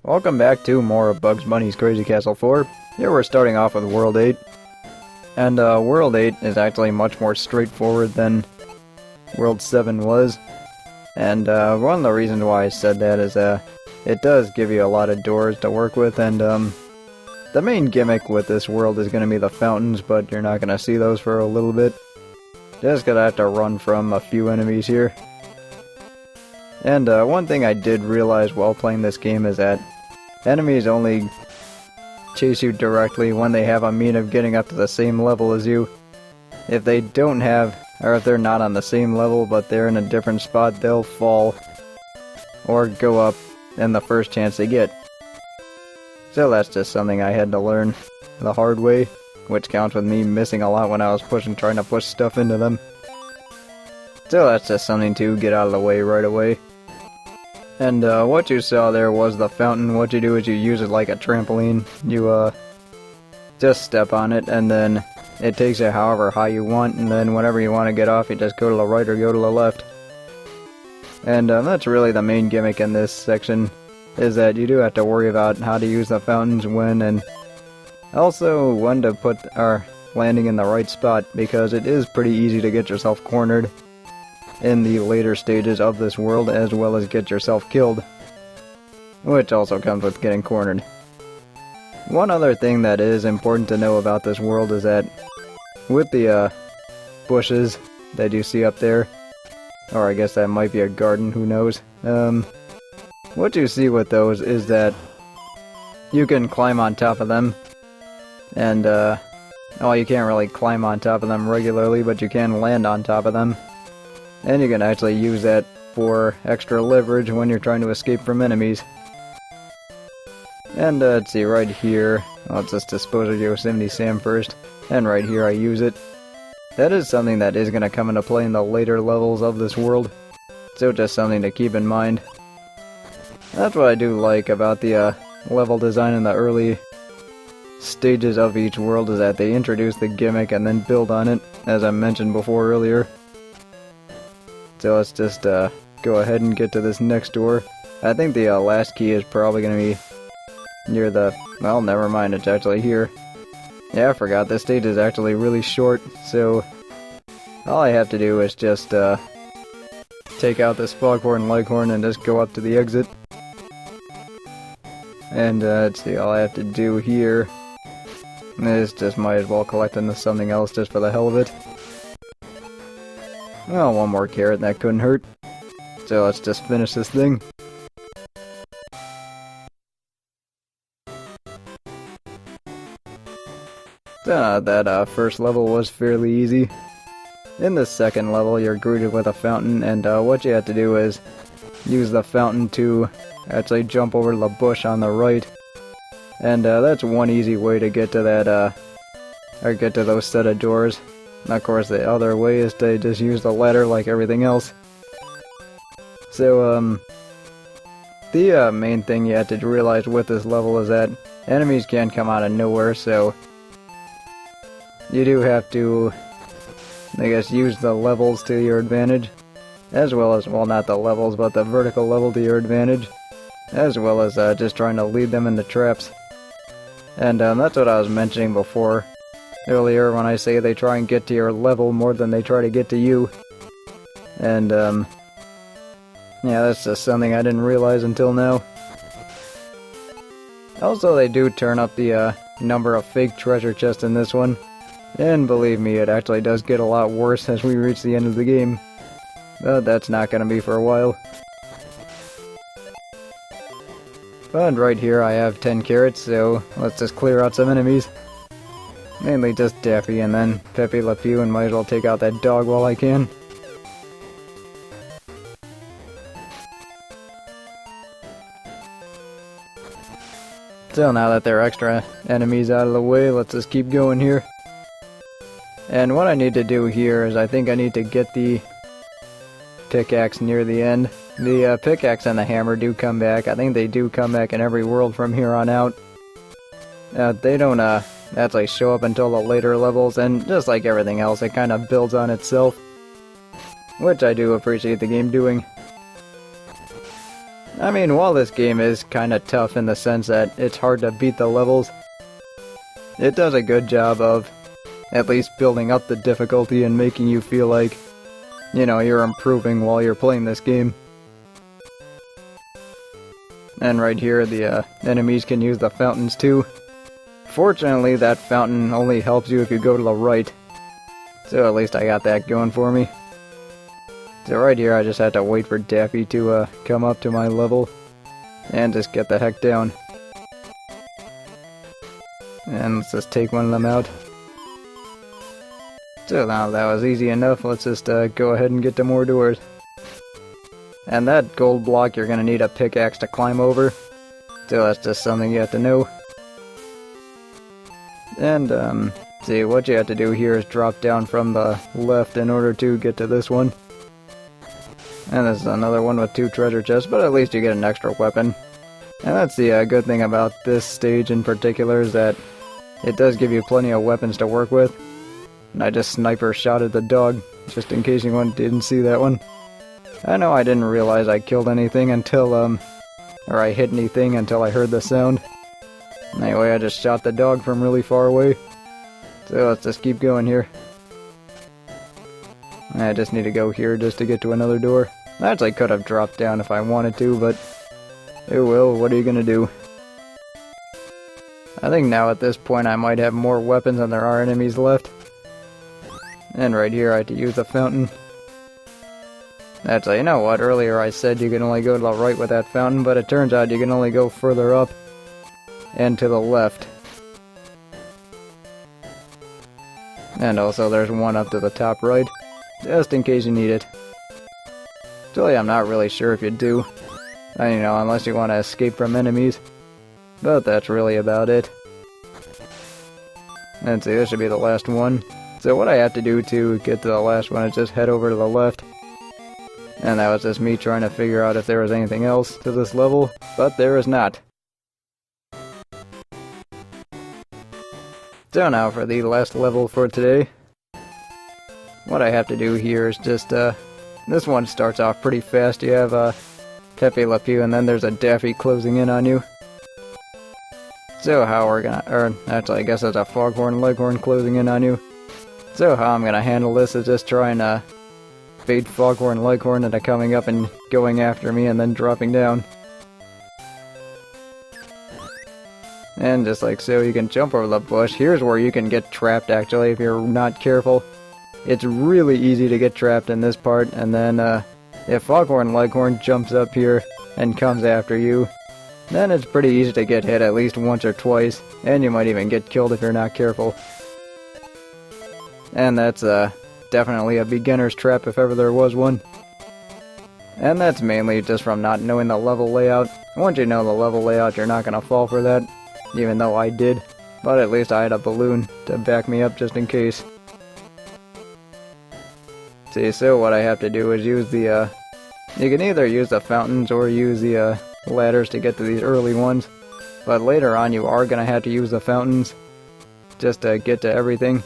Welcome back to more of Bugs Bunny's Crazy Castle 4. Here we're starting off with World 8. And World 8 is actually much more straightforward than World 7 was. And one of the reasons why I said that is it does give you a lot of doors to work with, and the main gimmick with this world is going to be the fountains, but you're not going to see those for a little bit. Just gonna have to run from a few enemies here. And one thing I did realize while playing this game is that enemies only chase you directly when they have a mean of getting up to the same level as you. If they don't have, or if they're not on the same level but they're in a different spot, they'll fall or go up in the first chance they get. So that's just something I had to learn the hard way, which counts with me missing a lot when I was trying to push stuff into them. So that's just something to get out of the way right away. And what you saw there was the fountain. What you do is you use it like a trampoline. You just step on it, and then it takes you however high you want, and then whenever you want to get off, you just go to the right or go to the left. And that's really the main gimmick in this section, is that you do have to worry about how to use the fountains when, and also when to put our landing in the right spot, because it is pretty easy to get yourself cornered in the later stages of this world, as well as get yourself killed, which also comes with getting cornered. One other thing that is important to know about this world is that with the bushes that you see up there, or I guess that might be a garden, who knows, what you see with those is that you can climb on top of them, and well, you can't really climb on top of them regularly, but you can land on top of them. And you can actually use that for extra leverage when you're trying to escape from enemies. And let's see, right here, let's just dispose of Yosemite Sam first. And right here I use it. That is something that is going to come into play in the later levels of this world. So just something to keep in mind. That's what I do like about the level design in the early stages of each world, is that they introduce the gimmick and then build on it, as I mentioned before earlier. So let's just go ahead and get to this next door. I think the last key is probably going to be near the... well, never mind, it's actually here. Yeah, I forgot, this stage is actually really short, so all I have to do is just take out this Foghorn Leghorn and just go up to the exit. And let's see, all I have to do here is just might as well collect into something else just for the hell of it. Well, one more carrot, that couldn't hurt. So let's just finish this thing. That first level was fairly easy. In the second level, you're greeted with a fountain, and what you have to do is use the fountain to actually jump over to the bush on the right. And that's one easy way to get to that, or get to those set of doors. And of course, the other way is to just use the ladder like everything else. So, the main thing you have to realize with this level is that enemies can come out of nowhere, so you do have to, I guess, use the levels to your advantage, as well as, well, not the levels, but the vertical level to your advantage, as well as just trying to lead them into traps. And that's what I was mentioning before. Earlier when I say they try and get to your level more than they try to get to you. And, yeah, that's just something I didn't realize until now. Also, they do turn up the, number of fake treasure chests in this one. And believe me, it actually does get a lot worse as we reach the end of the game. But that's not gonna be for a while. But right here I have 10 carrots, so let's just clear out some enemies. Mainly just Daffy and then Pepe Le Pew, and might as well take out that dog while I can. So now that there are extra enemies out of the way, let's just keep going here. And what I need to do here is I think I need to get the pickaxe near the end. The pickaxe and the hammer do come back. I think they do come back in every world from here on out. They don't actually show up until the later levels, and just like everything else, it kind of builds on itself, which I do appreciate the game doing. I mean, while this game is kinda tough in the sense that it's hard to beat the levels, it does a good job of at least building up the difficulty and making you feel like, you know, you're improving while you're playing this game. And right here, the enemies can use the fountains too. Fortunately, that fountain only helps you if you go to the right. So at least I got that going for me. So right here, I just had to wait for Daffy to come up to my level and just get the heck down. And let's just take one of them out. So now that was easy enough, let's just go ahead and get to more doors. And that gold block, you're gonna need a pickaxe to climb over. So that's just something you have to know. And see, what you have to do here is drop down from the left in order to get to this one. And this is another one with 2 treasure chests, but at least you get an extra weapon. And that's the good thing about this stage in particular, is that it does give you plenty of weapons to work with. And I just sniper shot at the dog, just in case anyone didn't see that one. I know I didn't realize I killed anything until, or I hit anything until I heard the sound. Anyway, I just shot the dog from really far away. So let's just keep going here. I just need to go here just to get to another door. I actually could have dropped down if I wanted to, but oh well, what are you gonna do? I think now at this point I might have more weapons than there are enemies left. And right here I had to use the fountain. Actually, you know what, earlier I said you can only go to the right with that fountain, but it turns out you can only go further up and to the left. And also there's one up to the top right, just in case you need it. Actually, I'm not really sure if you do. You know, unless you want to escape from enemies. But that's really about it. And see, this should be the last one. So what I have to do to get to the last one is just head over to the left. And that was just me trying to figure out if there was anything else to this level, but there is not. So now for the last level for today. What I have to do here is just, this one starts off pretty fast. You have, Pepe Le Pew, and then there's a Daffy closing in on you. So how we're gonna, or actually I guess there's a Foghorn Leghorn closing in on you. So how I'm gonna handle this is just trying to bait Foghorn Leghorn into coming up and going after me and then dropping down. And just like so, you can jump over the bush. Here's where you can get trapped actually if you're not careful. It's really easy to get trapped in this part, and then if Foghorn Leghorn jumps up here and comes after you, then it's pretty easy to get hit at least once or twice, and you might even get killed if you're not careful. And that's definitely a beginner's trap if ever there was one. And that's mainly just from not knowing the level layout. Once you know the level layout, you're not going to fall for that, even though I did. But at least I had a balloon to back me up just in case. See, so what I have to do is use the, you can either use the fountains or use the ladders to get to these early ones. But later on you are going to have to use the fountains just to get to everything.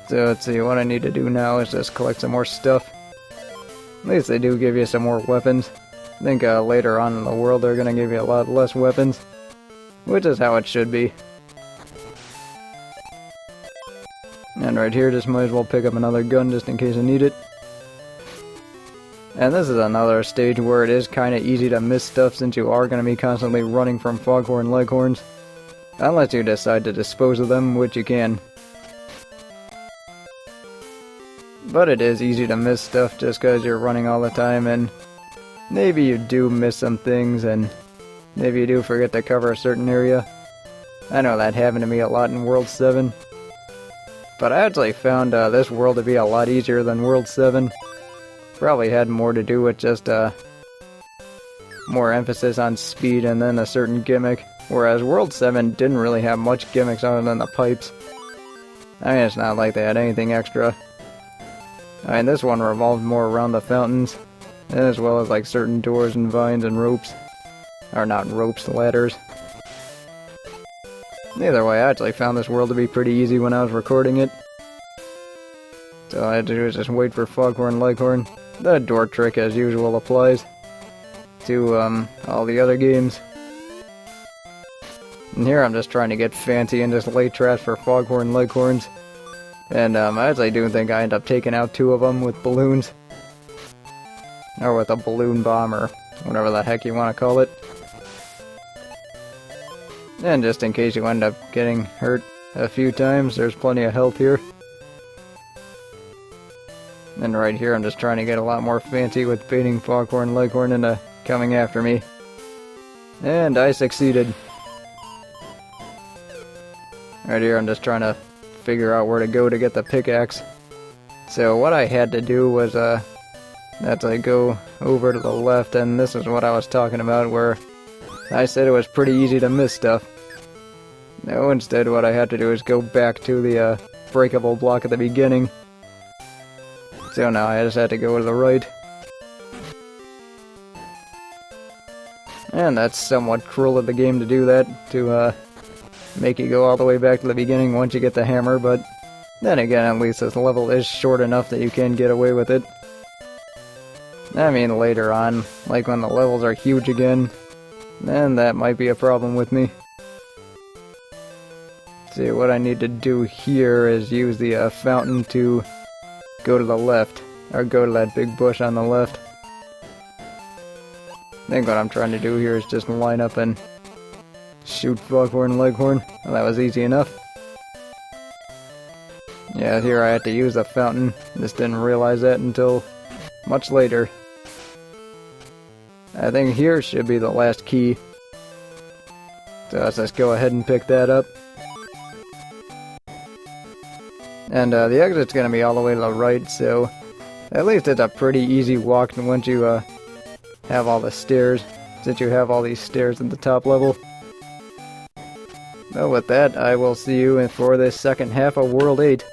So let's see, what I need to do now is just collect some more stuff. At least they do give you some more weapons. I think later on in the world they're going to give you a lot less weapons. Which is how it should be. And right here, just might as well pick up another gun just in case I need it. And this is another stage where it is kind of easy to miss stuff since you are going to be constantly running from Foghorn Leghorns. Unless you decide to dispose of them, which you can. But it is easy to miss stuff just because you're running all the time, and maybe you do miss some things, and maybe you do forget to cover a certain area. I know that happened to me a lot in World 7. But I actually found this world to be a lot easier than World 7. Probably had more to do with just more emphasis on speed and then a certain gimmick. Whereas World 7 didn't really have much gimmicks other than the pipes. I mean, it's not like they had anything extra. I mean, this one revolved more around the fountains, as well as like certain doors and vines and ropes. Or not ropes, ladders. Either way, I actually found this world to be pretty easy when I was recording it. So all I had to do is just wait for Foghorn Leghorn The door trick, as usual, applies to all the other games. And here I'm just trying to get fancy and just lay traps for Foghorn Leghorns. And I actually do think I end up taking out 2 of them with balloons. Or with a balloon bomb, or whatever the heck you want to call it. And just in case you end up getting hurt a few times, there's plenty of health here. And right here I'm just trying to get a lot more fancy with baiting Foghorn Leghorn into coming after me. And I succeeded. Right here I'm just trying to figure out where to go to get the pickaxe. So what I had to do was actually go over to the left, and this is what I was talking about, where I said it was pretty easy to miss stuff. No, instead what I had to do is go back to the breakable block at the beginning. So now I just had to go to the right. And that's somewhat cruel of the game to do that, to make you go all the way back to the beginning once you get the hammer, but then again, at least this level is short enough that you can get away with it. I mean, later on, like when the levels are huge again, then that might be a problem with me. See, what I need to do here is use the fountain to go to the left, or go to that big bush on the left. I think what I'm trying to do here is just line up and shoot Foghorn Leghorn. Well, that was easy enough. Yeah, here I had to use the fountain. Just didn't realize that until much later. I think here should be the last key. So let's just go ahead and pick that up. And the exit's going to be all the way to the right, so at least it's a pretty easy walk once you have all the stairs, since you have all these stairs at the top level. Well, with that, I will see you for the second half of World 8.